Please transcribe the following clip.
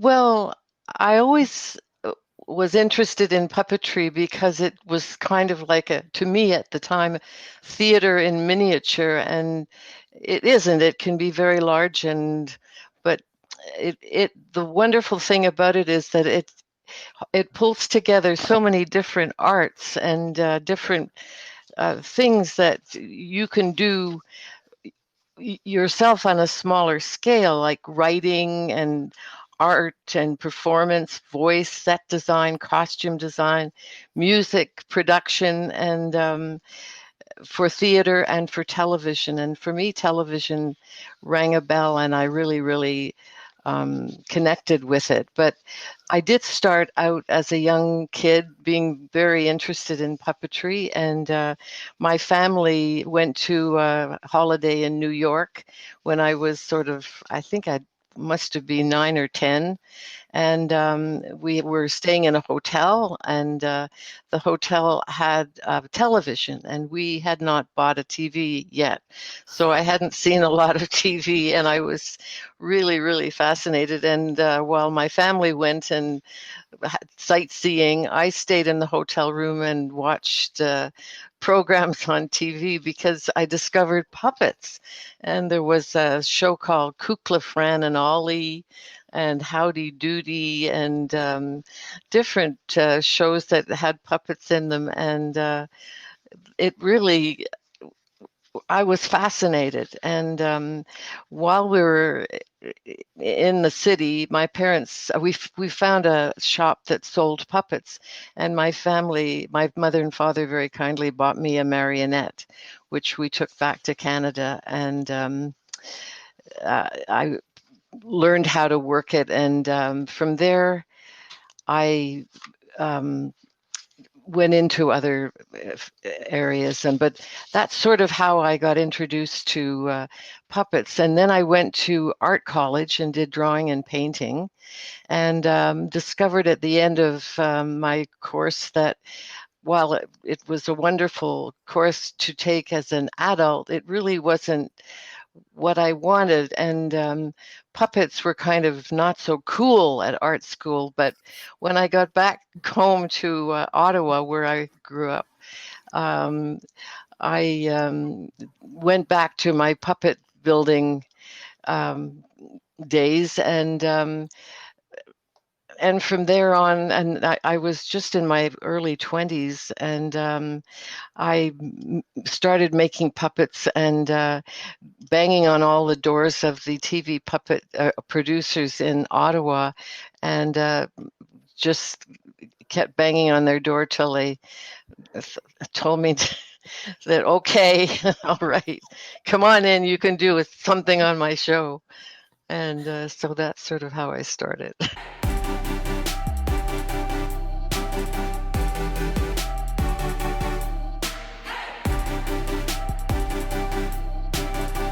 Well, I always was interested in puppetry because it was kind of like to me at the time, theater in miniature, and it isn't. It can be very large, but the wonderful thing about it is that it pulls together so many different arts and different things that you can do yourself on a smaller scale, like writing and art and performance, voice, set design, costume design, music production, and for theater and for television. And for me, television rang a bell, and I really, really connected with it. But I did start out as a young kid being very interested in puppetry, and my family went to a holiday in New York when I was I think I must have been 9 or 10, and we were staying in a hotel, and the hotel had a television, and we had not bought a TV yet, so I hadn't seen a lot of TV, and I was really, really fascinated. And while my family went and sightseeing, I stayed in the hotel room and watched programs on TV because I discovered puppets. And there was a show called Kukla, Fran and Ollie and Howdy Doody and different shows that had puppets in them. And it really, I was fascinated. And while we were in the city, my parents, we found a shop that sold puppets, and my mother and father very kindly bought me a marionette, which we took back to Canada, and I learned how to work it, and from there I um, went into other areas, but that's sort of how I got introduced to puppets. And then I went to art college and did drawing and painting, and discovered at the end of my course that while it was a wonderful course to take as an adult, it really wasn't what I wanted. And puppets were kind of not so cool at art school. But when I got back home to Ottawa, where I grew up, um, I went back to my puppet building um, days, and from there on, and I was just in my early 20s, and started making puppets and banging on all the doors of the TV puppet producers in Ottawa, and just kept banging on their door till they told me that, okay, all right, come on in, you can do something on my show. And so that's sort of how I started.